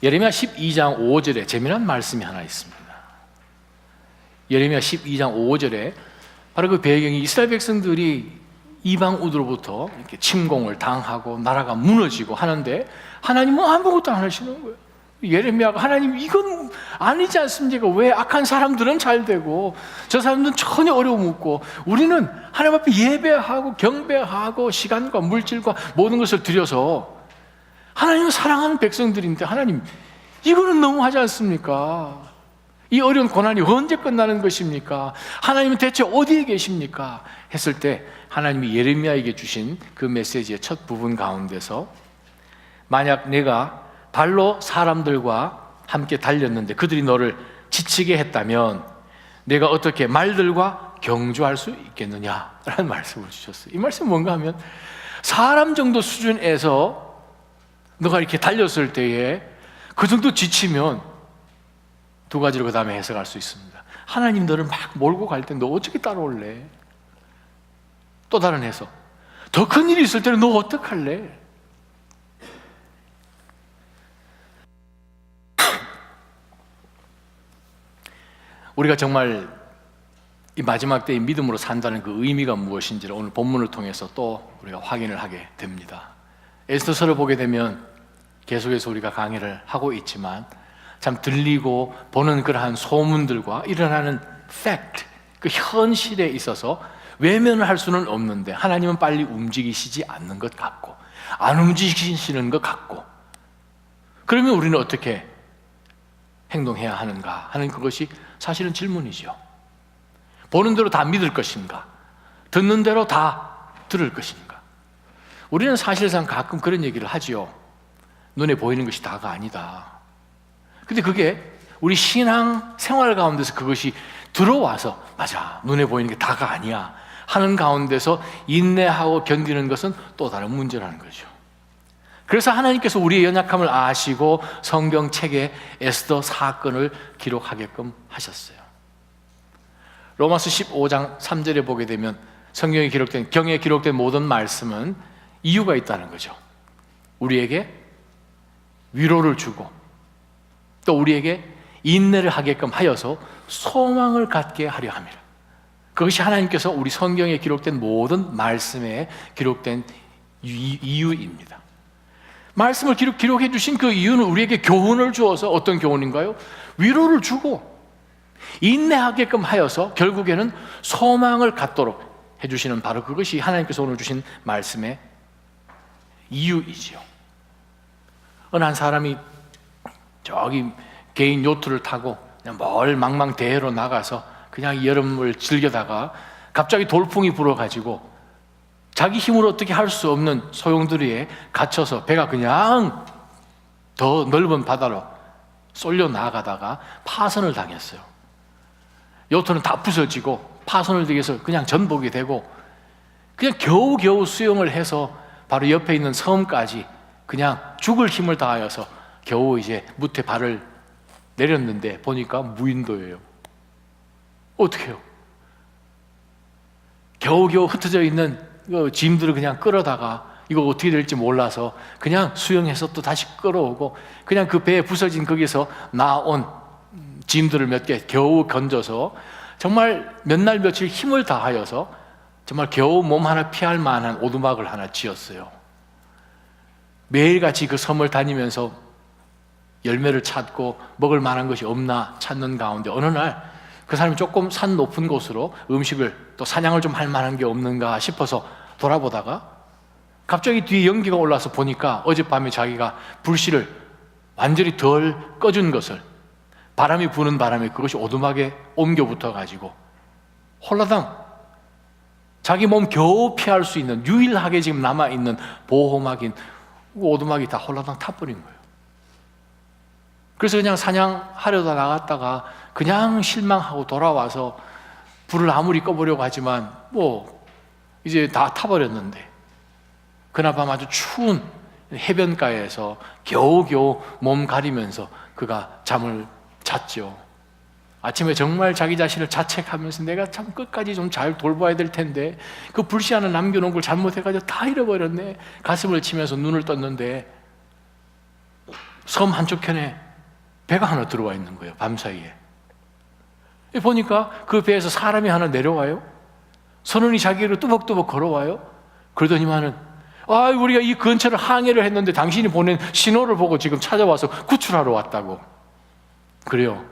예레미야 12장 5절에 재미난 말씀이 하나 있습니다. 예레미야 12장 5절에 바로 그 배경이 이스라엘 백성들이 이방 우두로부터 이렇게 침공을 당하고 나라가 무너지고 하는데 하나님은 아무것도 안 하시는 거예요. 예레미야가 하나님 이건 아니지 않습니까? 왜 악한 사람들은 잘 되고 저 사람들은 전혀 어려움 없고 우리는 하나님 앞에 예배하고 경배하고 시간과 물질과 모든 것을 들여서 하나님은 사랑하는 백성들인데 하나님 이거는 너무하지 않습니까? 이 어려운 고난이 언제 끝나는 것입니까? 하나님은 대체 어디에 계십니까? 했을 때 하나님이 예레미야에게 주신 그 메시지의 첫 부분 가운데서 만약 내가 발로 사람들과 함께 달렸는데 그들이 너를 지치게 했다면 내가 어떻게 말들과 경주할 수 있겠느냐라는 말씀을 주셨어요. 이 말씀은 뭔가 하면 사람 정도 수준에서 너가 이렇게 달렸을 때에 그 정도 지치면 두 가지로 그 다음에 해석할 수 있습니다. 하나님 너를 막 몰고 갈 때 너 어떻게 따라올래? 또 다른 해석, 더 큰 일이 있을 때는 너 어떡할래? 우리가 정말 이 마지막 때의 믿음으로 산다는 그 의미가 무엇인지를 오늘 본문을 통해서 또 우리가 확인을 하게 됩니다. 에스더서를 보게 되면 계속해서 우리가 강의를 하고 있지만 참 들리고 보는 그러한 소문들과 일어나는 fact, 그 현실에 있어서 외면을 할 수는 없는데 하나님은 빨리 움직이시지 않는 것 같고 안 움직이시는 것 같고 그러면 우리는 어떻게 행동해야 하는가 하는 그것이 사실은 질문이죠. 보는 대로 다 믿을 것인가? 듣는 대로 다 들을 것인가? 우리는 사실상 가끔 그런 얘기를 하지요. 눈에 보이는 것이 다가 아니다. 근데 그게 우리 신앙 생활 가운데서 그것이 들어와서 맞아, 눈에 보이는 게 다가 아니야 하는 가운데서 인내하고 견디는 것은 또 다른 문제라는 거죠. 그래서 하나님께서 우리의 연약함을 아시고 성경책에 에스더 사건을 기록하게끔 하셨어요. 로마서 15장 3절에 보게 되면 성경에 기록된, 경에 기록된 모든 말씀은 이유가 있다는 거죠. 우리에게 위로를 주고 또 우리에게 인내를 하게끔 하여서 소망을 갖게 하려 함이라. 그것이 하나님께서 우리 성경에 기록된 모든 말씀에 기록된 이유입니다. 말씀을 기록해 주신 그 이유는 우리에게 교훈을 주어서 어떤 교훈인가요? 위로를 주고 인내하게끔 하여서 결국에는 소망을 갖도록 해주시는 바로 그것이 하나님께서 오늘 주신 말씀의 이유이지요. 어느 한 사람이 저기 개인 요트를 타고 그냥 멀 망망대해로 나가서 그냥 여름을 즐기다가 갑자기 돌풍이 불어가지고 자기 힘으로 어떻게 할 수 없는 소용돌이에 갇혀서 배가 그냥 더 넓은 바다로 쏠려 나가다가 파선을 당했어요. 요트는 다 부서지고 파선을 당해서 그냥 전복이 되고 그냥 겨우겨우 수영을 해서 바로 옆에 있는 섬까지 그냥 죽을 힘을 다하여서 겨우 이제 무태 발을 내렸는데 보니까 무인도예요. 어떻게 해요? 겨우겨우 흩어져 있는 짐들을 그냥 끌어다가 이거 어떻게 될지 몰라서 그냥 수영해서 또 다시 끌어오고 그냥 그 배에 부서진 거기서 나온 짐들을 몇 개 겨우 건져서 정말 몇 날 며칠 힘을 다하여서 정말 겨우 몸 하나 피할 만한 오두막을 하나 지었어요. 매일같이 그 섬을 다니면서 열매를 찾고 먹을 만한 것이 없나 찾는 가운데 어느 날 그 사람이 조금 산 높은 곳으로 음식을 또 사냥을 좀 할 만한 게 없는가 싶어서 돌아보다가 갑자기 뒤에 연기가 올라서 보니까 어젯밤에 자기가 불씨를 완전히 덜 꺼준 것을 바람이 부는 바람에 그것이 오두막에 옮겨 붙어가지고 홀라당 자기 몸 겨우 피할 수 있는 유일하게 지금 남아있는 보호막인 오두막이 다 홀라당 타버린 거예요. 그래서 그냥 사냥하려다 나갔다가 그냥 실망하고 돌아와서 불을 아무리 꺼보려고 하지만 뭐 이제 다 타버렸는데 그나마 아주 추운 해변가에서 겨우겨우 몸 가리면서 그가 잠을 잤죠. 아침에 정말 자기 자신을 자책하면서 내가 참 끝까지 좀 잘 돌봐야 될 텐데 그 불씨 하나 남겨놓은 걸 잘못해가지고 다 잃어버렸네. 가슴을 치면서 눈을 떴는데 섬 한쪽편에 배가 하나 들어와 있는 거예요. 밤사이에. 보니까 그 배에서 사람이 하나 내려와요. 선원이 자기를 뚜벅뚜벅 걸어와요. 그러더니만은 우리가 이 근처를 항해를 했는데 당신이 보낸 신호를 보고 지금 찾아와서 구출하러 왔다고. 그래요.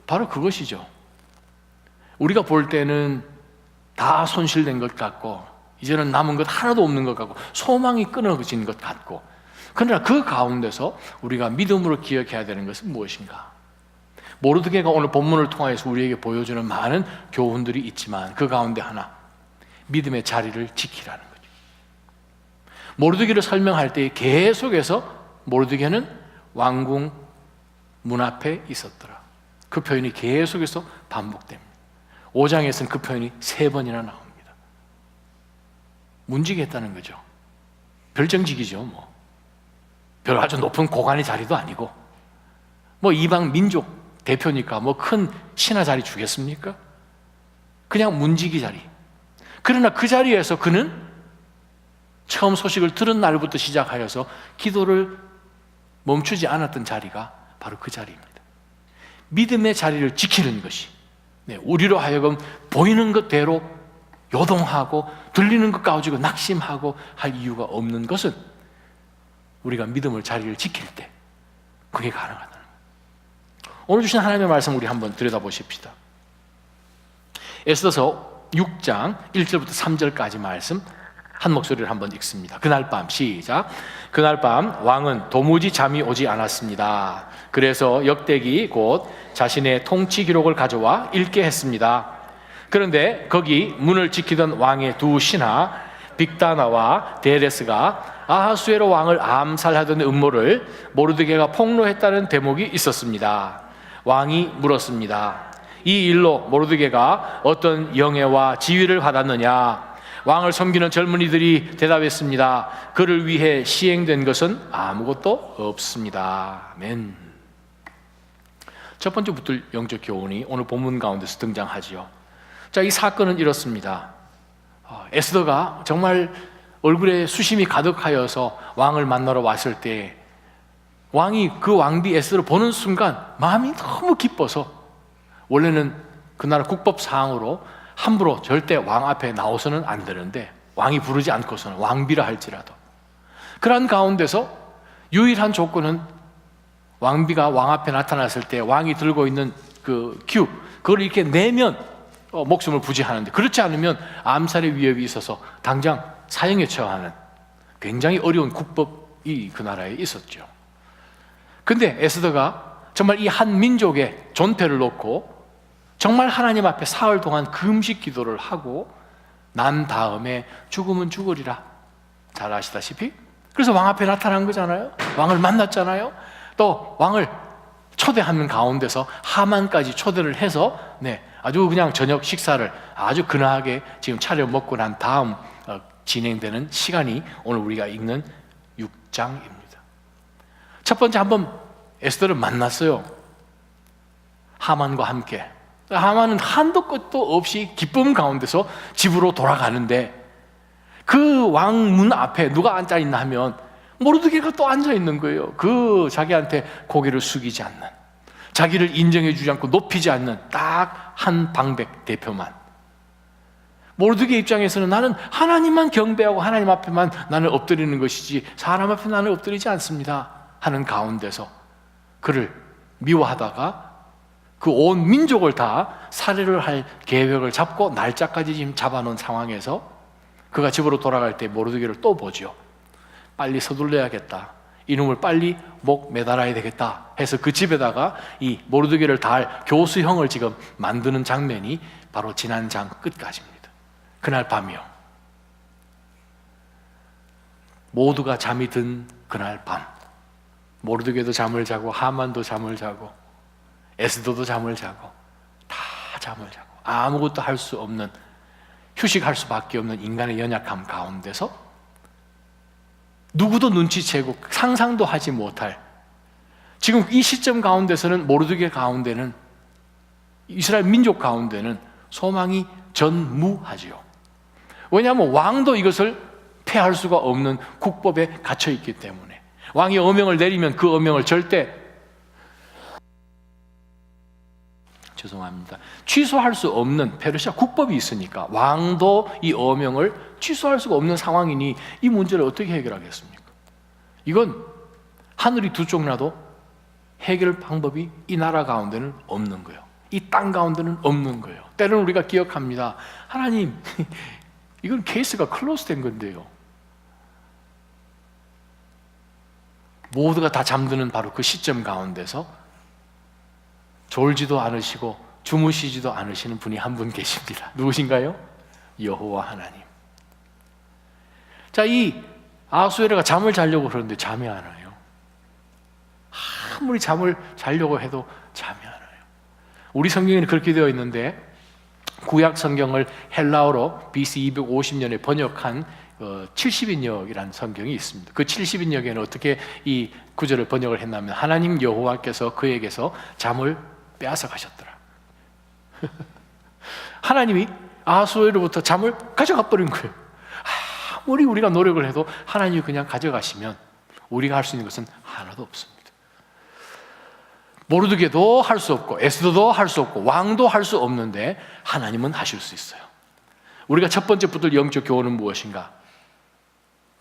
바로 그것이죠. 우리가 볼 때는 다 손실된 것 같고 이제는 남은 것 하나도 없는 것 같고 소망이 끊어진 것 같고, 그러나 그 가운데서 우리가 믿음으로 기억해야 되는 것은 무엇인가? 모르드게가 오늘 본문을 통해서 우리에게 보여주는 많은 교훈들이 있지만 그 가운데 하나, 믿음의 자리를 지키라는 거죠. 모르드게를 설명할 때 계속해서 모르드게는 왕궁 문 앞에 있었더라. 그 표현이 계속해서 반복됩니다. 5장에서는 그 표현이 3번이나 나옵니다. 문지기했다는 거죠. 별정직이죠. 별 아주 높은 고관의 자리도 아니고 이방 민족 대표니까 큰 신하 자리 주겠습니까? 그냥 문지기 자리. 그러나 그 자리에서 그는 처음 소식을 들은 날부터 시작하여서 기도를 멈추지 않았던 자리가 바로 그 자리입니다. 믿음의 자리를 지키는 것이 우리로 하여금 보이는 것대로 요동하고 들리는 것 가지고 낙심하고 할 이유가 없는 것은 우리가 믿음의 자리를 지킬 때 그게 가능하다는 거예요. 오늘 주신 하나님의 말씀 우리 한번 들여다보십시다. 에스더서 6장 1절부터 3절까지 말씀 한 목소리를 한번 읽습니다. 그날 밤, 시작. 그날 밤 왕은 도무지 잠이 오지 않았습니다. 그래서 역대기 곧 자신의 통치 기록을 가져와 읽게 했습니다. 그런데 거기 문을 지키던 왕의 두 신하 빅다나와 데레스가 아하수에로 왕을 암살하던 음모를 모르드게가 폭로했다는 대목이 있었습니다. 왕이 물었습니다. 이 일로 모르드게가 어떤 영예와 지위를 받았느냐? 왕을 섬기는 젊은이들이 대답했습니다. 그를 위해 시행된 것은 아무것도 없습니다. 아멘. 첫 번째 붙들 영적 교훈이 오늘 본문 가운데서 등장하지요. 자, 이 사건은 이렇습니다. 에스더가 정말 얼굴에 수심이 가득하여서 왕을 만나러 왔을 때 왕이 그 왕비 에스더를 보는 순간 마음이 너무 기뻐서, 원래는 그 나라 국법사항으로 함부로 절대 왕 앞에 나오서는 안 되는데 왕이 부르지 않고서는 왕비라 할지라도, 그러한 가운데서 유일한 조건은 왕비가 왕 앞에 나타났을 때 왕이 들고 있는 그 큐, 그걸 이렇게 내면 목숨을 부지하는데, 그렇지 않으면 암살의 위협이 있어서 당장 사형에 처하는 굉장히 어려운 국법이 그 나라에 있었죠. 근데 에스더가 정말 이 한 민족의 존폐를 놓고 정말 하나님 앞에 사흘 동안 금식 기도를 하고 난 다음에 죽으면 죽으리라, 잘 아시다시피. 그래서 왕 앞에 나타난 거잖아요. 왕을 만났잖아요. 또 왕을 초대하는 가운데서 하만까지 초대를 해서 아주 그냥 저녁 식사를 아주 근하게 지금 차려 먹고 난 다음 진행되는 시간이 오늘 우리가 읽는 6장입니다. 첫 번째 한번 에스더를 만났어요. 하만과 함께. 하만은 한도 끝도 없이 기쁨 가운데서 집으로 돌아가는데 그 왕문 앞에 누가 앉아 있나 하면 모르드게가 또 앉아 있는 거예요. 그 자기한테 고개를 숙이지 않는, 자기를 인정해 주지 않고 높이지 않는 딱 한 방백 대표만. 모르드게 입장에서는 나는 하나님만 경배하고 하나님 앞에만 나는 엎드리는 것이지 사람 앞에 나는 엎드리지 않습니다 하는 가운데서 그를 미워하다가 그 온 민족을 다 살해를 할 계획을 잡고 날짜까지 지금 잡아놓은 상황에서 그가 집으로 돌아갈 때 모르드게를 또 보죠. 빨리 서둘러야겠다, 이놈을 빨리 목 매달아야 되겠다 해서 그 집에다가 이 모르드게를 달 교수형을 지금 만드는 장면이 바로 지난 장 끝까지입니다. 그날 밤이요. 모두가 잠이 든 그날 밤, 모르드게도 잠을 자고 하만도 잠을 자고 에스더도 잠을 자고 다 잠을 자고 아무것도 할 수 없는, 휴식할 수밖에 없는 인간의 연약함 가운데서 누구도 눈치채고 상상도 하지 못할, 지금 이 시점 가운데서는 모르드게 가운데는, 이스라엘 민족 가운데는 소망이 전무하지요. 왜냐하면 왕도 이것을 폐할 수가 없는 국법에 갇혀 있기 때문에 왕이 어명을 내리면 그 어명을 절대 취소할 수 없는 페르시아 국법이 있으니까 왕도 이 어명을 취소할 수가 없는 상황이니 이 문제를 어떻게 해결하겠습니까? 이건 하늘이 두 쪽 나도 해결 방법이 이 나라 가운데는 없는 거예요. 이 땅 가운데는 없는 거예요. 때로는 우리가 기억합니다. 하나님, 이건 케이스가 클로즈된 건데요. 모두가 다 잠드는 바로 그 시점 가운데서 졸지도 않으시고 주무시지도 않으시는 분이 한 분 계십니다. 누구신가요? 여호와 하나님. 자, 이 아하수에르가 잠을 자려고 그러는데 잠이 안 와요. 아무리 잠을 자려고 해도 잠이 안 와요. 우리 성경에는 그렇게 되어 있는데 구약 성경을 헬라어로 BC 250년에 번역한 70인역이라는 성경이 있습니다. 그 70인역에는 어떻게 이 구절을 번역을 했냐면 하나님 여호와께서 그에게서 잠을 빼앗아 가셨더라. 하나님이 아하수에르부터 잠을 가져가 버린 거예요. 아무리 우리가 노력을 해도 하나님이 그냥 가져가시면 우리가 할 수 있는 것은 하나도 없습니다. 모르드게도 할 수 없고 에스더도 할 수 없고 왕도 할 수 없는데 하나님은 하실 수 있어요. 우리가 첫 번째 붙들 영적 교훈은 무엇인가?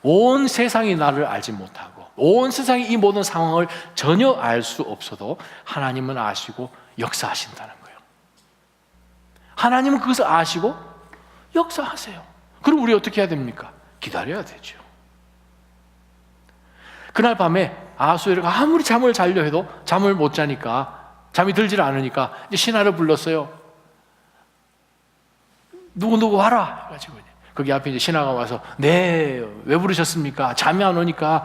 온 세상이 나를 알지 못하고 온 세상이 이 모든 상황을 전혀 알 수 없어도 하나님은 아시고 역사하신다는 거예요. 하나님은 그것을 아시고 역사하세요. 그럼 우리 어떻게 해야 됩니까? 기다려야 되죠. 그날 밤에 아하수에르가 아무리 잠을 자려 해도 잠을 못 자니까, 잠이 들질 않으니까 이제 신하를 불렀어요. 누구 와라 해가지고 거기 앞에 이제 신하가 와서 네, 왜 부르셨습니까? 잠이 안 오니까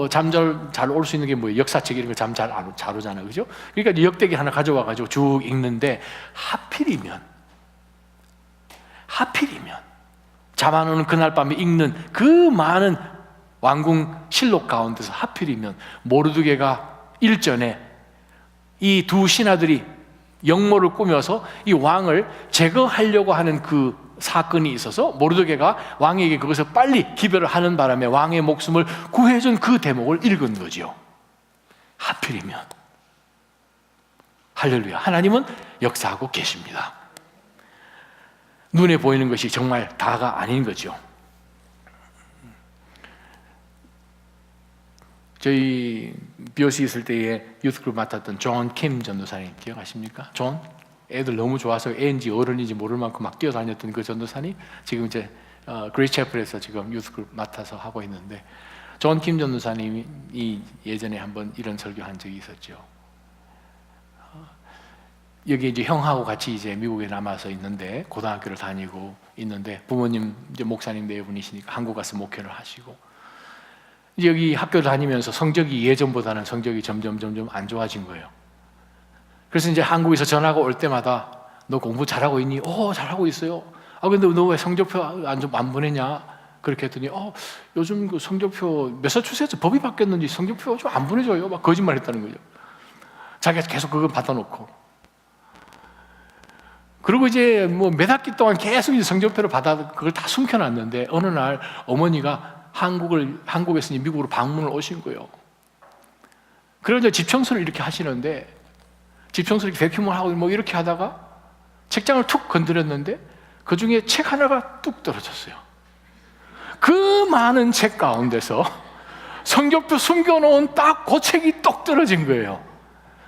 잠 잘 올 수 있는 게 뭐예요? 역사책 이런 거 잠 잘 오잖아, 그죠? 그러니까 역대기 하나 가져와가지고 쭉 읽는데 하필이면 잠 안 오는 그날 밤에 읽는 그 많은 왕궁 실록 가운데서 하필이면 모르드게가 일전에 이 두 신하들이 역모를 꾸며서 이 왕을 제거하려고 하는 그 사건이 있어서 모르드게가 왕에게 그것을 빨리 기별을 하는 바람에 왕의 목숨을 구해준 그 대목을 읽은 거죠. 하필이면. 할렐루야. 하나님은 역사하고 계십니다. 눈에 보이는 것이 정말 다가 아닌 거죠. 저희 BOC 있을 때에 유스그룹 맡았던 존 킴 전도사님 기억하십니까? 존? 애들 너무 좋아서 애인지 어른인지 모를 만큼 막 뛰어다녔던 그 전도사님 지금 이제 그레이스 채플에서 지금 유스그룹 맡아서 하고 있는데 존 킴 전도사님이 예전에 한번 이런 설교한 적이 있었죠. 여기 이제 형하고 같이 이제 미국에 남아서 있는데 고등학교를 다니고 있는데 부모님 이제 목사님 네 분이시니까 한국 가서 목회를 하시고 이제 여기 학교 다니면서 성적이 예전보다는 성적이 점점 안 좋아진 거예요. 그래서 이제 한국에서 전화가 올 때마다 너 공부 잘하고 있니? 잘하고 있어요. 근데 너 왜 성적표 안 보내냐? 그렇게 했더니 요즘 그 성적표 매사추세츠 법이 바뀌었는지 성적표 좀 안 보내줘요. 막 거짓말했다는 거죠. 자기가 계속 그걸 받아놓고. 그리고 이제 뭐 몇 학기 동안 계속 이제 성적표를 받아 그걸 다 숨겨놨는데 어느 날 어머니가 한국에서 미국으로 방문을 오신 거예요. 그래서 이제 집 청소를 이렇게 하시는데 집 청소를 대피만 하고 뭐 이렇게 하다가 책장을 툭 건드렸는데 그 중에 책 하나가 뚝 떨어졌어요. 그 많은 책 가운데서 성적표 숨겨놓은 딱 그 책이 똑 떨어진 거예요.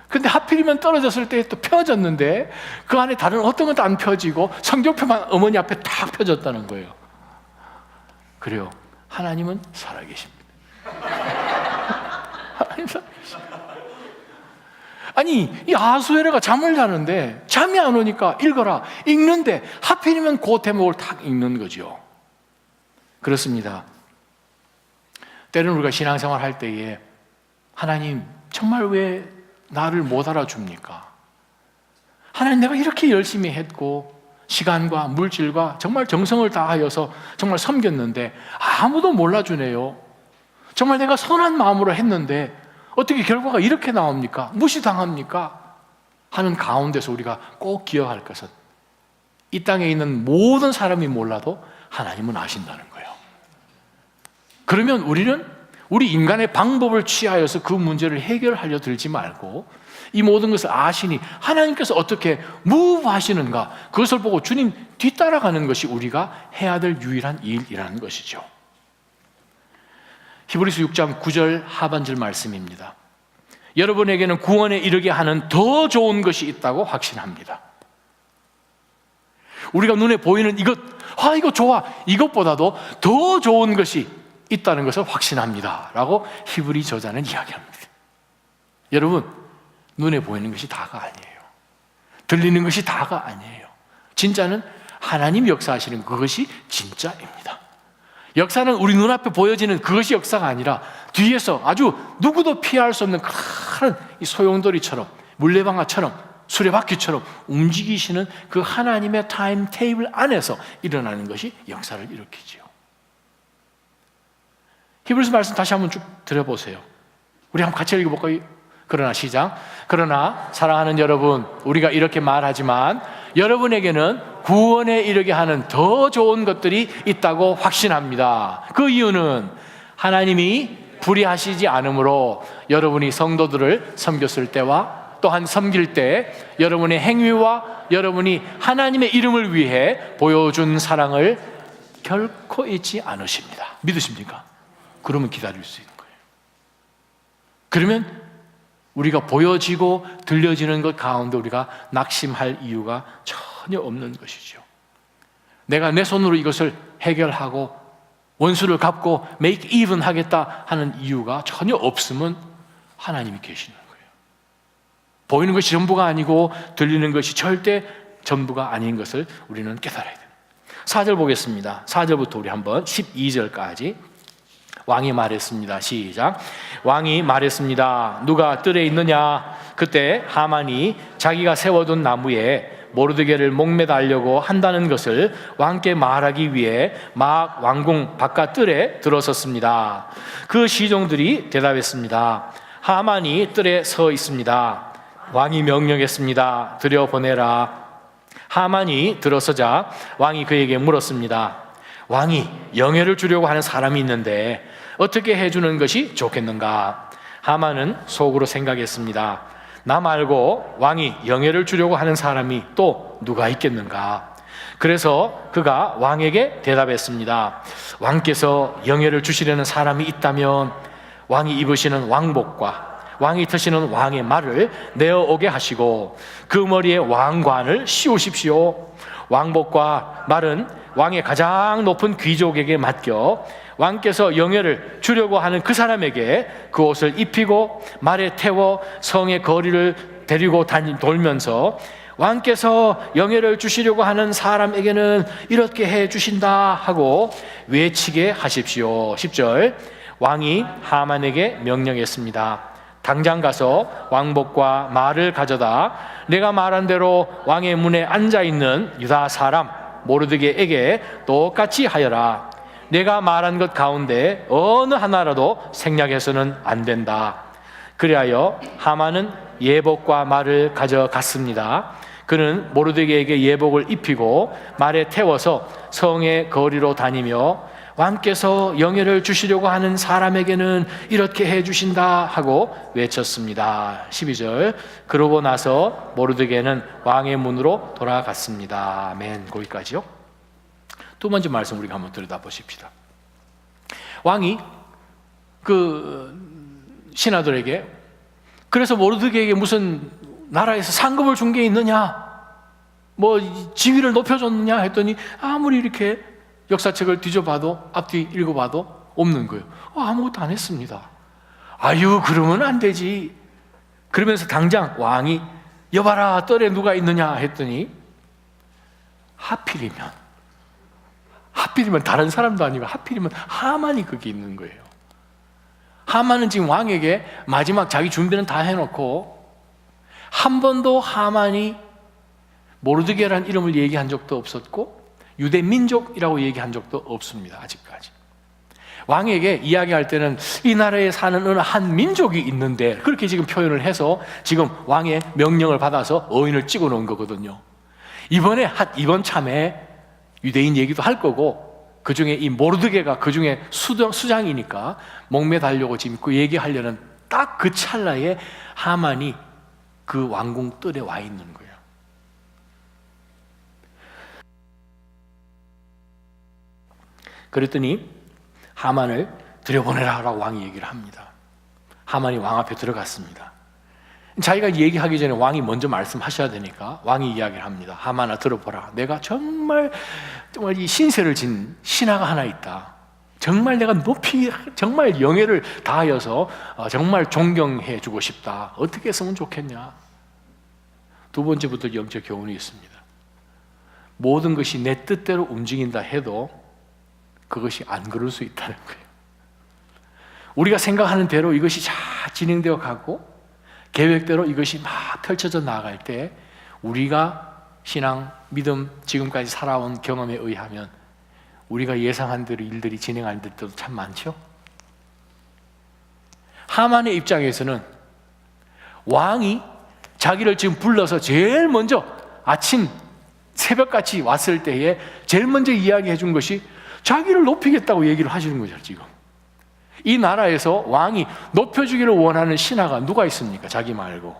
근데 하필이면 떨어졌을 때 또 펴졌는데 그 안에 다른 어떤 것도 안 펴지고 성적표만 어머니 앞에 탁 펴졌다는 거예요. 그래요. 하나님은 살아계십니다. 하나님 살아계십니다. 아니 이 아하수에르가 잠을 자는데 잠이 안 오니까 읽어라 읽는데 하필이면 그 대목을 탁 읽는 거죠. 그렇습니다. 때로는 우리가 신앙생활 할 때에 하나님 정말 왜 나를 못 알아줍니까? 하나님 내가 이렇게 열심히 했고 시간과 물질과 정말 정성을 다하여서 정말 섬겼는데 아무도 몰라주네요. 정말 내가 선한 마음으로 했는데 어떻게 결과가 이렇게 나옵니까? 무시당합니까? 하는 가운데서 우리가 꼭 기억할 것은 이 땅에 있는 모든 사람이 몰라도 하나님은 아신다는 거예요. 그러면 우리는 우리 인간의 방법을 취하여서 그 문제를 해결하려 들지 말고 이 모든 것을 아시니 하나님께서 어떻게 move 하시는가, 그것을 보고 주님 뒤따라가는 것이 우리가 해야 될 유일한 일이라는 것이죠. 히브리서 6장 9절 하반절 말씀입니다. 여러분에게는 구원에 이르게 하는 더 좋은 것이 있다고 확신합니다. 우리가 눈에 보이는 이것, 이거 좋아, 이것보다도 더 좋은 것이 있다는 것을 확신합니다 라고 히브리 저자는 이야기합니다. 여러분, 눈에 보이는 것이 다가 아니에요. 들리는 것이 다가 아니에요. 진짜는 하나님 역사하시는 그것이 진짜입니다. 역사는 우리 눈앞에 보여지는 그것이 역사가 아니라 뒤에서 아주 누구도 피할 수 없는 큰 이 소용돌이처럼, 물레방아처럼, 수레바퀴처럼 움직이시는 그 하나님의 타임 테이블 안에서 일어나는 것이 역사를 일으키지요. 히브리서 말씀 다시 한번 쭉 들어보세요. 우리 한번 같이 읽어볼까요? 그러나 시작. 그러나 사랑하는 여러분, 우리가 이렇게 말하지만 여러분에게는 구원에 이르게 하는 더 좋은 것들이 있다고 확신합니다. 그 이유는 하나님이 불의하시지 않으므로 여러분이 성도들을 섬겼을 때와 또한 섬길 때 여러분의 행위와 여러분이 하나님의 이름을 위해 보여준 사랑을 결코 잊지 않으십니다. 믿으십니까? 그러면 기다릴 수 있는 거예요. 그러면 우리가 보여지고 들려지는 것 가운데 우리가 낙심할 이유가 전혀 없는 것이죠. 내가 내 손으로 이것을 해결하고 원수를 갚고 make even 하겠다 하는 이유가 전혀 없으면 하나님이 계시는 거예요. 보이는 것이 전부가 아니고 들리는 것이 절대 전부가 아닌 것을 우리는 깨달아야 됩니다. 4절 보겠습니다. 4절부터 우리 한번 12절까지. 왕이 말했습니다. 시작. 왕이 말했습니다. 누가 뜰에 있느냐? 그때 하만이 자기가 세워둔 나무에 모르드게를 목매달려고 한다는 것을 왕께 말하기 위해 막 왕궁 바깥 뜰에 들어섰습니다. 그 시종들이 대답했습니다. 하만이 뜰에 서 있습니다. 왕이 명령했습니다. 들여보내라. 하만이 들어서자 왕이 그에게 물었습니다. 왕이 영예를 주려고 하는 사람이 있는데 어떻게 해주는 것이 좋겠는가? 하만은 속으로 생각했습니다. 나 말고 왕이 영예를 주려고 하는 사람이 또 누가 있겠는가? 그래서 그가 왕에게 대답했습니다. 왕께서 영예를 주시려는 사람이 있다면 왕이 입으시는 왕복과 왕이 트시는 왕의 말을 내어오게 하시고 그 머리에 왕관을 씌우십시오. 왕복과 말은 왕의 가장 높은 귀족에게 맡겨 왕께서 영예를 주려고 하는 그 사람에게 그 옷을 입히고 말에 태워 성의 거리를 데리고 돌면서 왕께서 영예를 주시려고 하는 사람에게는 이렇게 해 주신다 하고 외치게 하십시오. 10절. 왕이 하만에게 명령했습니다. 당장 가서 왕복과 말을 가져다 내가 말한 대로 왕의 문에 앉아있는 유다 사람 모르드게에게 똑같이 하여라. 내가 말한 것 가운데 어느 하나라도 생략해서는 안 된다. 그리하여 하만은 예복과 말을 가져갔습니다. 그는 모르드게에게 예복을 입히고 말에 태워서 성의 거리로 다니며 왕께서 영예를 주시려고 하는 사람에게는 이렇게 해주신다 하고 외쳤습니다. 12절. 그러고 나서 모르드게는 왕의 문으로 돌아갔습니다. 아멘. 거기까지요. 두 번째 말씀 우리가 한번 들여다보십시다. 왕이 그 신하들에게 그래서 모르드게에게 무슨 나라에서 상급을 준 게 있느냐, 뭐 지위를 높여줬느냐 했더니 아무리 이렇게 역사책을 뒤져봐도 앞뒤 읽어봐도 없는 거예요. 아무것도 안 했습니다. 아유, 그러면 안 되지. 그러면서 당장 왕이 여봐라 뜰에 누가 있느냐 했더니 하필이면 다른 사람도 아니고 하필이면 하만이 거기 있는 거예요. 하만은 지금 왕에게 마지막 자기 준비는 다 해놓고 한 번도 하만이 모르드게라는 이름을 얘기한 적도 없었고 유대 민족이라고 얘기한 적도 없습니다. 아직까지. 왕에게 이야기할 때는 이 나라에 사는 어느 한 민족이 있는데 그렇게 지금 표현을 해서 지금 왕의 명령을 받아서 어인을 찍어 놓은 거거든요. 이번 참에 유대인 얘기도 할 거고 그 중에 이 모르드게가 그 중에 수장이니까 목매달려고 지금 그 얘기하려는 딱 그 찰나에 하만이 그 왕궁 뜰에 와 있는 거예요. 그랬더니 하만을 들여보내라 라고 왕이 얘기를 합니다. 하만이 왕 앞에 들어갔습니다. 자기가 얘기하기 전에 왕이 먼저 말씀하셔야 되니까 왕이 이야기를 합니다. 하만아, 들어보라. 내가 정말 이 신세를 진 신하가 하나 있다. 정말 내가 높이 정말 영예를 다하여서 정말 존경해 주고 싶다. 어떻게 했으면 좋겠냐? 두 번째부터 영적 교훈이 있습니다. 모든 것이 내 뜻대로 움직인다 해도 그것이 안 그럴 수 있다는 거예요. 우리가 생각하는 대로 이것이 잘 진행되어 가고 계획대로 이것이 막 펼쳐져 나아갈 때 우리가 신앙, 믿음, 지금까지 살아온 경험에 의하면 우리가 예상한 대로 일들이 진행할 때도 참 많죠. 하만의 입장에서는 왕이 자기를 지금 불러서 제일 먼저 아침 새벽같이 왔을 때에 제일 먼저 이야기해 준 것이 자기를 높이겠다고 얘기를 하시는 거죠. 지금 이 나라에서 왕이 높여주기를 원하는 신하가 누가 있습니까? 자기 말고.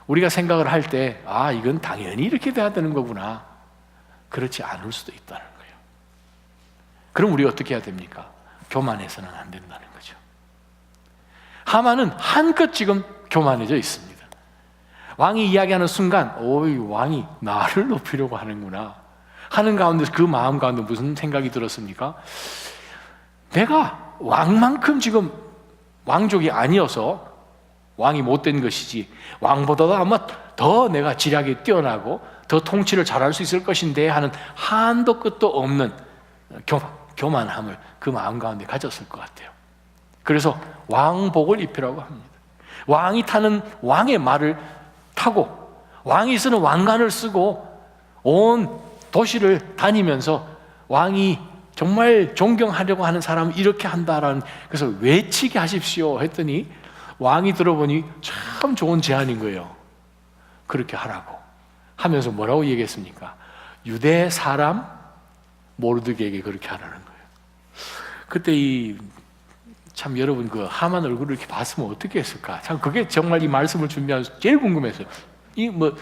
우리가 생각을 할 때 이건 당연히 이렇게 돼야 되는 거구나. 그렇지 않을 수도 있다는 거예요. 그럼 우리 어떻게 해야 됩니까? 교만해서는 안 된다는 거죠. 하만은 한껏 지금 교만해져 있습니다. 왕이 이야기하는 순간 왕이 나를 높이려고 하는구나 하는 가운데 그 마음 가운데 무슨 생각이 들었습니까? 내가 왕만큼 지금 왕족이 아니어서 왕이 못된 것이지 왕보다도 아마 더 내가 지략이 뛰어나고 더 통치를 잘할 수 있을 것인데 하는 한도 끝도 없는 교만함을 그 마음 가운데 가졌을 것 같아요. 그래서 왕복을 입히라고 합니다. 왕이 타는 왕의 말을 타고 왕이 쓰는 왕관을 쓰고 온 도시를 다니면서 왕이 정말 존경하려고 하는 사람은 이렇게 한다라는, 그래서 외치게 하십시오 했더니 왕이 들어보니 참 좋은 제안인 거예요. 그렇게 하라고 하면서 뭐라고 얘기했습니까? 유대 사람 모르드게에게 그렇게 하라는 거예요. 그때 참 여러분 그 하만 얼굴을 이렇게 봤으면 어떻게 했을까? 참 그게 정말 이 말씀을 준비하면서 제일 궁금했어요. 이 뭐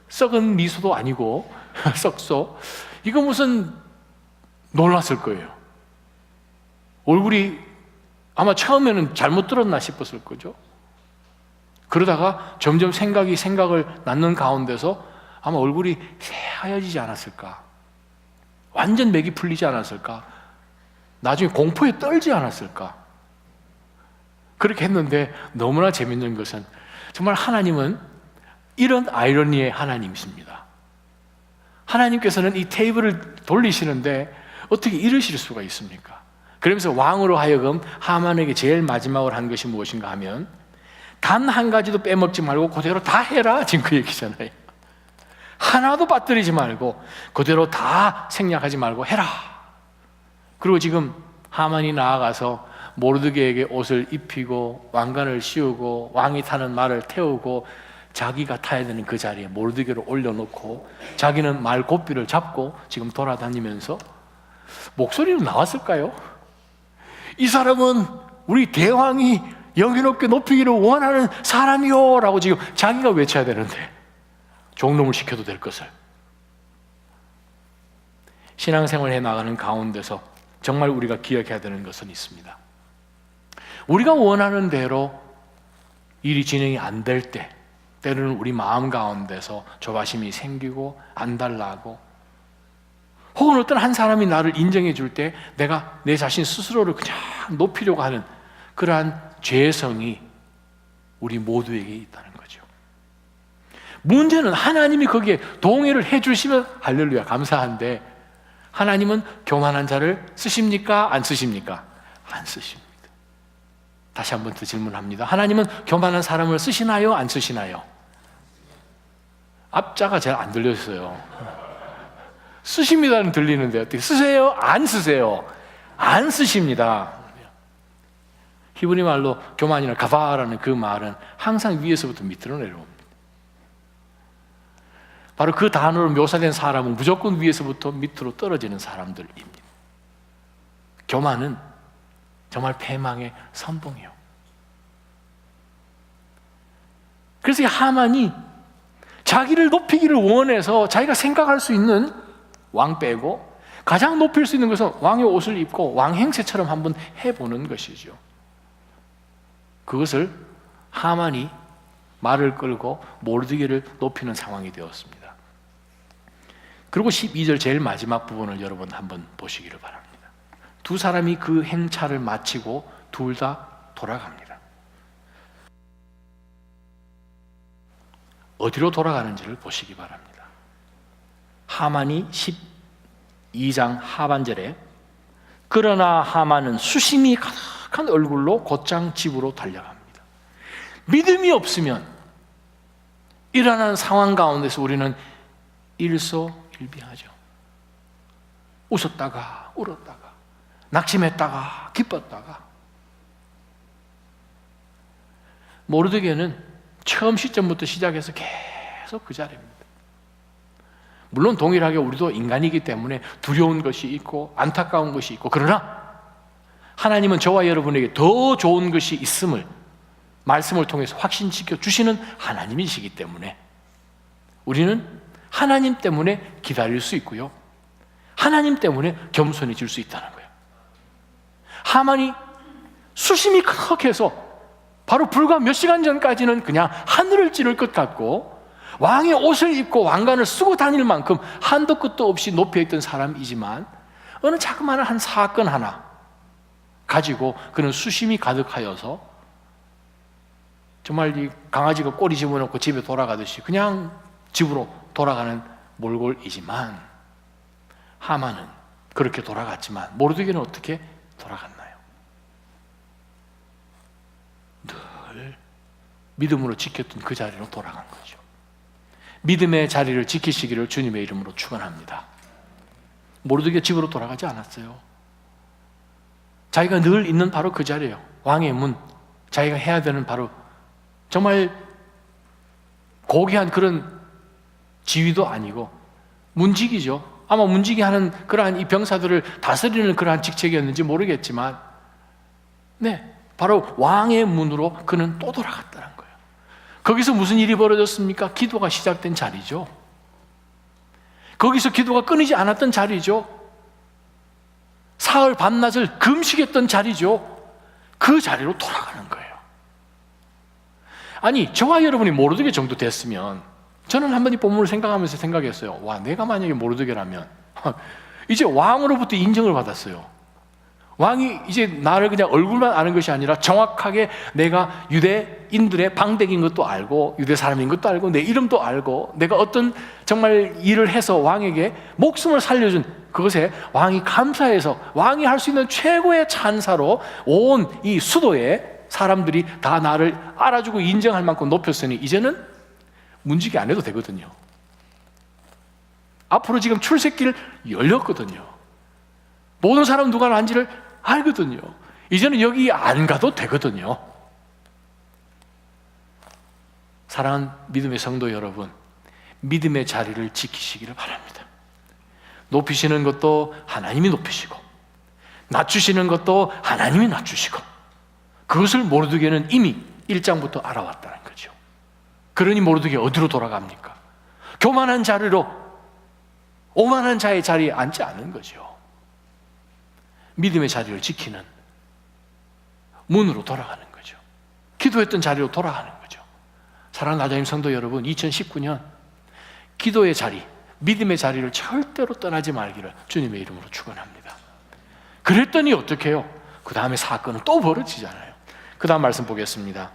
썩은 미소도 아니고 썩소 이거 무슨 놀랐을 거예요. 얼굴이 아마 처음에는 잘못 들었나 싶었을 거죠. 그러다가 점점 생각을 낳는 가운데서 아마 얼굴이 새하얘지지 않았을까? 완전 맥이 풀리지 않았을까? 나중에 공포에 떨지 않았을까? 그렇게 했는데 너무나 재밌는 것은 정말 하나님은 이런 아이러니의 하나님이십니다. 하나님께서는 이 테이블을 돌리시는데 어떻게 이러실 수가 있습니까? 그러면서 왕으로 하여금 하만에게 제일 마지막으로 한 것이 무엇인가 하면 단 한 가지도 빼먹지 말고 그대로 다 해라, 지금 그 얘기잖아요. 하나도 빠뜨리지 말고 그대로 다 생략하지 말고 해라. 그리고 지금 하만이 나아가서 모르드게에게 옷을 입히고 왕관을 씌우고 왕이 타는 말을 태우고 자기가 타야 되는 그 자리에 모르드게를 올려놓고 자기는 말 고삐를 잡고 지금 돌아다니면서 목소리는 나왔을까요? 이 사람은 우리 대왕이 영예롭게 높이기를 원하는 사람이요 라고 지금 자기가 외쳐야 되는데 종놈을 시켜도 될 것을. 신앙생활을 해나가는 가운데서 정말 우리가 기억해야 되는 것은 있습니다. 우리가 원하는 대로 일이 진행이 안 될 때 때로는 우리 마음 가운데서 조바심이 생기고 안달나고 혹은 어떤 한 사람이 나를 인정해 줄 때 내가 내 자신 스스로를 그냥 높이려고 하는 그러한 죄성이 우리 모두에게 있다는 거죠. 문제는 하나님이 거기에 동의를 해 주시면 할렐루야 감사한데 하나님은 교만한 자를 쓰십니까? 안 쓰십니까? 안 쓰십니다. 다시 한 번 더 질문합니다. 하나님은 교만한 사람을 쓰시나요? 안 쓰시나요? 앞자가 잘 안 들렸어요. 쓰십니다는 들리는데 어떻게 쓰세요? 안 쓰세요? 안 쓰십니다. 히브리 말로 교만이나 가바라는 그 말은 항상 위에서부터 밑으로 내려옵니다. 바로 그 단어로 묘사된 사람은 무조건 위에서부터 밑으로 떨어지는 사람들입니다. 교만은 정말 패망의 선봉이요. 그래서 이 하만이 자기를 높이기를 원해서 자기가 생각할 수 있는 왕 빼고 가장 높일 수 있는 것은 왕의 옷을 입고 왕 행세처럼 한번 해보는 것이죠. 그것을 하만이 말을 끌고 모르드게를 높이는 상황이 되었습니다. 그리고 12절 제일 마지막 부분을 여러분 한번 보시기를 바랍니다. 두 사람이 그 행차를 마치고 둘 다 돌아갑니다. 어디로 돌아가는지를 보시기 바랍니다. 하만이 12장 하반절에 그러나 하만은 수심이 가득한 얼굴로 곧장 집으로 달려갑니다. 믿음이 없으면 일어나는 상황 가운데서 우리는 일소일비하죠. 웃었다가 울었다가 낙심했다가 기뻤다가. 모르드게는 처음 시점부터 시작해서 계속 그 자리입니다. 물론 동일하게 우리도 인간이기 때문에 두려운 것이 있고 안타까운 것이 있고, 그러나 하나님은 저와 여러분에게 더 좋은 것이 있음을 말씀을 통해서 확신시켜 주시는 하나님이시기 때문에 우리는 하나님 때문에 기다릴 수 있고요, 하나님 때문에 겸손해질 수 있다는 거예요. 하만이 수심이 크게해서 바로 불과 몇 시간 전까지는 그냥 하늘을 찌를 것 같고 왕의 옷을 입고 왕관을 쓰고 다닐 만큼 한도 끝도 없이 높여있던 사람이지만 어느 자그마한 한 사건 하나 가지고 그는 수심이 가득하여서 정말 이 강아지가 꼬리 집어넣고 집에 돌아가듯이 그냥 집으로 돌아가는 몰골이지만, 하만은 그렇게 돌아갔지만 모르드게는 어떻게 돌아갔나요? 늘 믿음으로 지켰던 그 자리로 돌아간 거죠. 믿음의 자리를 지키시기를 주님의 이름으로 축원합니다. 모르드게 집으로 돌아가지 않았어요. 자기가 늘 있는 바로 그 자리예요. 왕의 문, 자기가 해야 되는 바로 정말 고귀한 그런 지위도 아니고 문직이죠. 아마 문직이 하는 그러한 이 병사들을 다스리는 그러한 직책이었는지 모르겠지만, 네, 바로 왕의 문으로 그는 또 돌아갔다는 거예요. 거기서 무슨 일이 벌어졌습니까? 기도가 시작된 자리죠. 거기서 기도가 끊이지 않았던 자리죠. 사흘 밤낮을 금식했던 자리죠. 그 자리로 돌아가는 거예요. 아니, 저와 여러분이 모르드게 정도 됐으면, 저는 한번 이 본문을 생각하면서 생각했어요. 와, 내가 만약에 모르드게라면 이제 왕으로부터 인정을 받았어요. 왕이 이제 나를 그냥 얼굴만 아는 것이 아니라 정확하게 내가 유대인들의 방백인 것도 알고 유대 사람인 것도 알고 내 이름도 알고 내가 어떤 정말 일을 해서 왕에게 목숨을 살려준 그것에 왕이 감사해서 왕이 할 수 있는 최고의 찬사로 온 이 수도에 사람들이 다 나를 알아주고 인정할 만큼 높였으니 이제는 문지기 안 해도 되거든요. 앞으로 지금 출세길 열렸거든요. 모든 사람 누가 난지를 알거든요. 이제는 여기 안 가도 되거든요. 사랑하는 믿음의 성도 여러분, 믿음의 자리를 지키시기를 바랍니다. 높이시는 것도 하나님이 높이시고 낮추시는 것도 하나님이 낮추시고, 그것을 모르드게는 이미 1장부터 알아왔다는 거죠. 그러니 모르드게 어디로 돌아갑니까? 교만한 자리로, 오만한 자의 자리에 앉지 않은 거죠. 믿음의 자리를 지키는 문으로 돌아가는 거죠. 기도했던 자리로 돌아가는 거죠. 사랑하는 나자님 성도 여러분, 2019년 기도의 자리, 믿음의 자리를 절대로 떠나지 말기를 주님의 이름으로 축원합니다. 그랬더니 어떻게 해요? 그 다음에 사건은 또 벌어지잖아요. 그 다음 말씀 보겠습니다.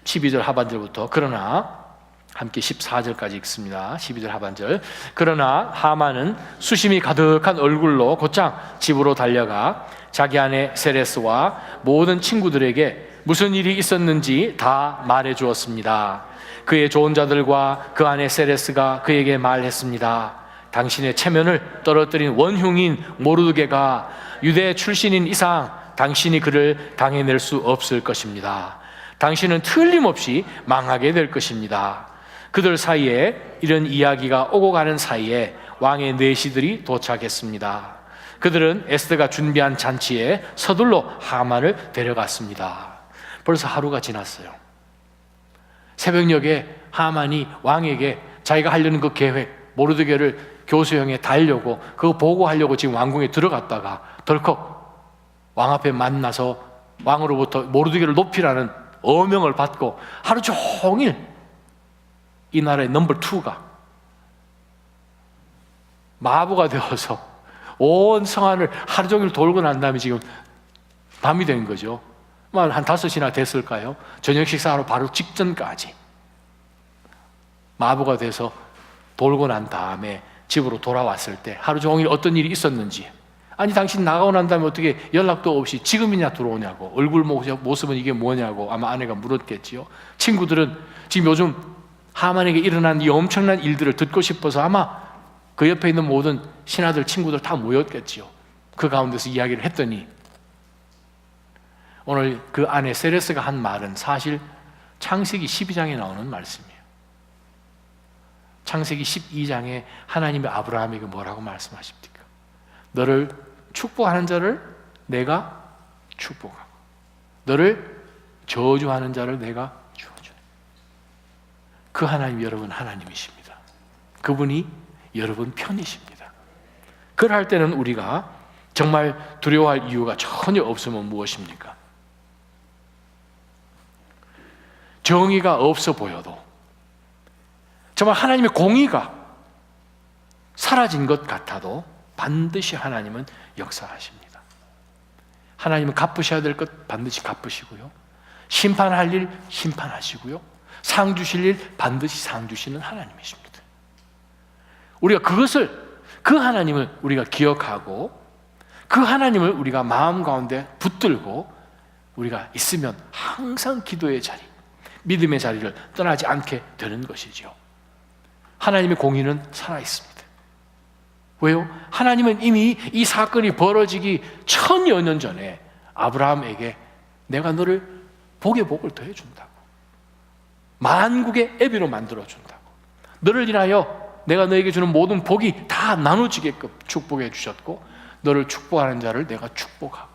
12절 하반절부터, 그러나 함께 14절까지 읽습니다. 12절 하반절. 그러나 하만은 수심이 가득한 얼굴로 곧장 집으로 달려가 자기 아내 세레스와 모든 친구들에게 무슨 일이 있었는지 다 말해 주었습니다. 그의 좋은 자들과 그 아내 세레스가 그에게 말했습니다. 당신의 체면을 떨어뜨린 원흉인 모르드게가 유대 출신인 이상 당신이 그를 당해낼 수 없을 것입니다. 당신은 틀림없이 망하게 될 것입니다. 그들 사이에 이런 이야기가 오고 가는 사이에 왕의 내시들이 도착했습니다. 그들은 에스더가 준비한 잔치에 서둘러 하만을 데려갔습니다. 벌써 하루가 지났어요. 새벽녘에 하만이 왕에게 자기가 하려는 그 계획, 모르드게를 교수형에 달려고 그거 보고하려고 지금 왕궁에 들어갔다가 덜컥 왕 앞에 만나서 왕으로부터 모르드게를 높이라는 어명을 받고 하루 종일 이 나라의 넘버 2가 마부가 되어서 온 성안을 하루 종일 돌고 난 다음에 지금 밤이 된 거죠. 한 5시나 됐을까요? 저녁 식사하러 바로 직전까지 마부가 돼서 돌고 난 다음에 집으로 돌아왔을 때 하루 종일 어떤 일이 있었는지, 아니 당신 나가고 난 다음에 어떻게 연락도 없이 지금이냐 들어오냐고, 얼굴 모습은 이게 뭐냐고 아마 아내가 물었겠지요. 친구들은 지금 요즘 하만에게 일어난 이 엄청난 일들을 듣고 싶어서 아마 그 옆에 있는 모든 신하들 친구들 다 모였겠지요. 그 가운데서 이야기를 했더니 오늘 그 아내 세레스가 한 말은 사실 창세기 12장에 나오는 말씀이에요. 창세기 12장에 하나님이 아브라함에게 뭐라고 말씀하십니까? 너를 축복하는 자를 내가 축복하고 너를 저주하는 자를 내가 저주해. 그 하나님, 여러분 하나님이십니다. 그분이 여러분 편이십니다. 그럴 때는 우리가 정말 두려워할 이유가 전혀 없으면 무엇입니까? 정의가 없어 보여도 정말 하나님의 공의가 사라진 것 같아도 반드시 하나님은 역사하십니다. 하나님은 갚으셔야 될 것 반드시 갚으시고요, 심판할 일 심판하시고요, 상 주실 일 반드시 상 주시는 하나님이십니다. 우리가 그 하나님을 우리가 기억하고 그 하나님을 우리가 마음 가운데 붙들고 우리가 있으면 항상 기도의 자리, 믿음의 자리를 떠나지 않게 되는 것이죠. 하나님의 공의는 살아있습니다. 왜요? 하나님은 이미 이 사건이 벌어지기 1000여 년 전에 아브라함에게 내가 너를 복에 복을 더해준다고, 만국의 애비로 만들어준다고, 너를 인하여 내가 너에게 주는 모든 복이 다 나눠지게끔 축복해 주셨고, 너를 축복하는 자를 내가 축복하고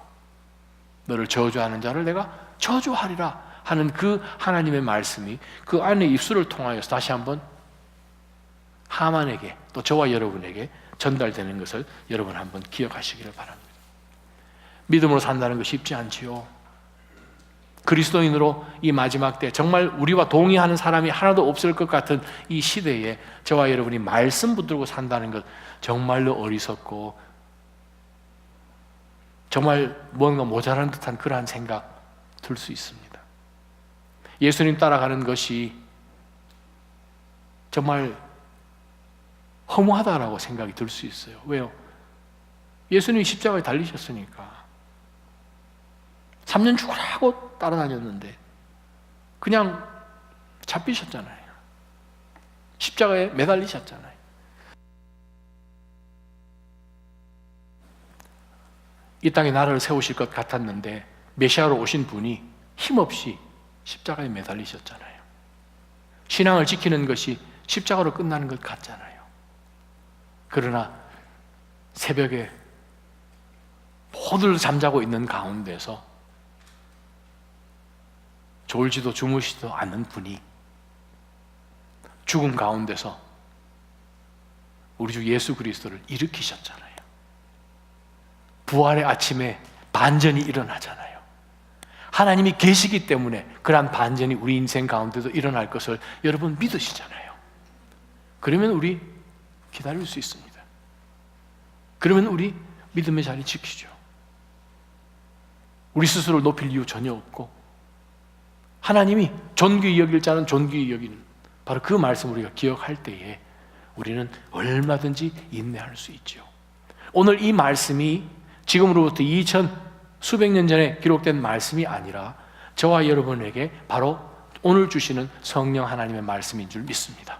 너를 저주하는 자를 내가 저주하리라 하는 그 하나님의 말씀이 그 아내의 입술을 통하여서 다시 한번 하만에게 또 저와 여러분에게 전달되는 것을 여러분 한번 기억하시기를 바랍니다. 믿음으로 산다는 거 쉽지 않지요. 그리스도인으로 이 마지막 때 정말 우리와 동의하는 사람이 하나도 없을 것 같은 이 시대에 저와 여러분이 말씀 붙들고 산다는 것 정말로 어리석고 정말 뭔가 모자란 듯한 그러한 생각 들 수 있습니다. 예수님 따라가는 것이 정말 허무하다라고 생각이 들 수 있어요. 왜요? 예수님이 십자가에 달리셨으니까 3년 죽으라고 따라다녔는데 그냥 잡히셨잖아요. 십자가에 매달리셨잖아요. 이 땅에 나라를 세우실 것 같았는데 메시아로 오신 분이 힘없이 십자가에 매달리셨잖아요. 신앙을 지키는 것이 십자가로 끝나는 것 같잖아요. 그러나 새벽에 모두 잠자고 있는 가운데서 졸지도 주무시지도 않는 분이 죽음 가운데서 우리 주 예수 그리스도를 일으키셨잖아요. 부활의 아침에 반전이 일어나잖아요. 하나님이 계시기 때문에 그러한 반전이 우리 인생 가운데도 일어날 것을 여러분 믿으시잖아요. 그러면 우리 기다릴 수 있습니다. 그러면 우리 믿음의 자리 지키죠. 우리 스스로를 높일 이유 전혀 없고 하나님이 존귀히 여길 자는 존귀히 여기는 바로 그 말씀을 우리가 기억할 때에 우리는 얼마든지 인내할 수 있죠. 오늘 이 말씀이 지금으로부터 2000 수백 년 전에 기록된 말씀이 아니라 저와 여러분에게 바로 오늘 주시는 성령 하나님의 말씀인 줄 믿습니다.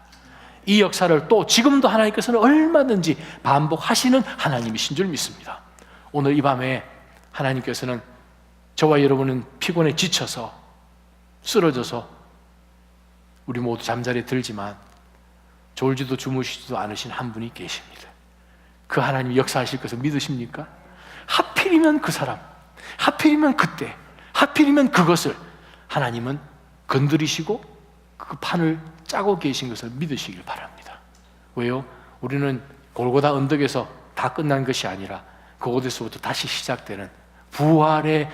이 역사를 또 지금도 하나님께서는 얼마든지 반복하시는 하나님이신 줄 믿습니다. 오늘 이 밤에 하나님께서는 저와 여러분은 피곤에 지쳐서 쓰러져서 우리 모두 잠자리에 들지만 졸지도 주무시지도 않으신 한 분이 계십니다. 그 하나님이 역사하실 것을 믿으십니까? 하필이면 그 사람, 하필이면 그때, 하필이면 그것을 하나님은 건드리시고 그 판을 짜고 계신 것을 믿으시길 바랍니다. 왜요? 우리는 골고다 언덕에서 다 끝난 것이 아니라 그곳에서부터 다시 시작되는 부활의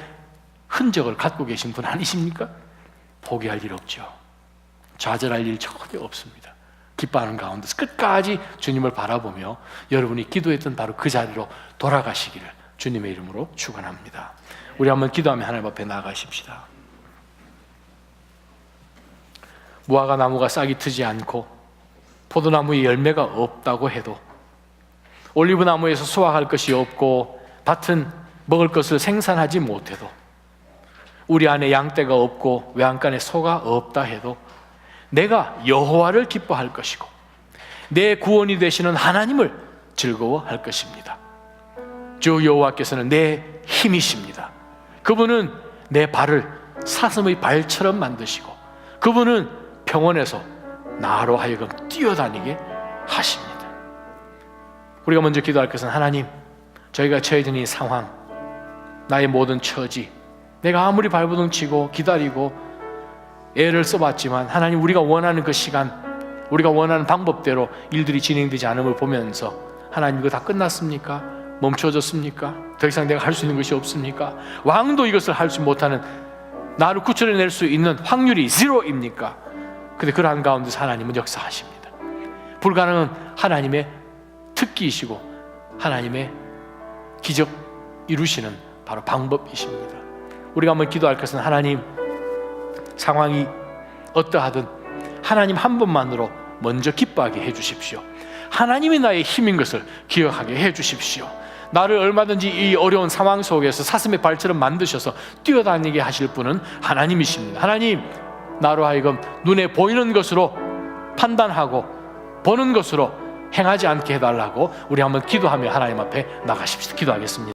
흔적을 갖고 계신 분 아니십니까? 포기할 일 없죠. 좌절할 일 전혀 없습니다. 기뻐하는 가운데서 끝까지 주님을 바라보며 여러분이 기도했던 바로 그 자리로 돌아가시기를 주님의 이름으로 축원합니다. 우리 한번 기도하며 하나님 앞에 나아가십시다. 무화과 나무가 싹이 트지 않고 포도나무에 열매가 없다고 해도, 올리브 나무에서 수확할 것이 없고 밭은 먹을 것을 생산하지 못해도, 우리 안에 양떼가 없고 외양간에 소가 없다 해도 내가 여호와를 기뻐할 것이고 내 구원이 되시는 하나님을 즐거워할 것입니다. 주 여호와께서는 내 힘이십니다. 그분은 내 발을 사슴의 발처럼 만드시고 그분은 평원에서 나로 하여금 뛰어다니게 하십니다. 우리가 먼저 기도할 것은, 하나님, 저희가 처해진 이 상황, 나의 모든 처지, 내가 아무리 발버둥 치고 기다리고 애를 써봤지만 하나님, 우리가 원하는 그 시간, 우리가 원하는 방법대로 일들이 진행되지 않음을 보면서 하나님, 이거 다 끝났습니까? 멈춰졌습니까? 더 이상 내가 할 수 있는 것이 없습니까? 왕도 이것을 할 수 못하는, 나를 구출해낼 수 있는 확률이 0입니까? 근데 그러한 가운데서 하나님은 역사하십니다. 불가능은 하나님의 특기이시고 하나님의 기적 이루시는 바로 방법이십니다. 우리가 한번 기도할 것은, 하나님, 상황이 어떠하든 하나님 한 분만으로 먼저 기뻐하게 해주십시오. 하나님이 나의 힘인 것을 기억하게 해주십시오. 나를 얼마든지 이 어려운 상황 속에서 사슴의 발처럼 만드셔서 뛰어다니게 하실 분은 하나님이십니다. 하나님, 나로 하여금 눈에 보이는 것으로 판단하고 보는 것으로 행하지 않게 해달라고 우리 한번 기도하며 하나님 앞에 나가십시다. 기도하겠습니다.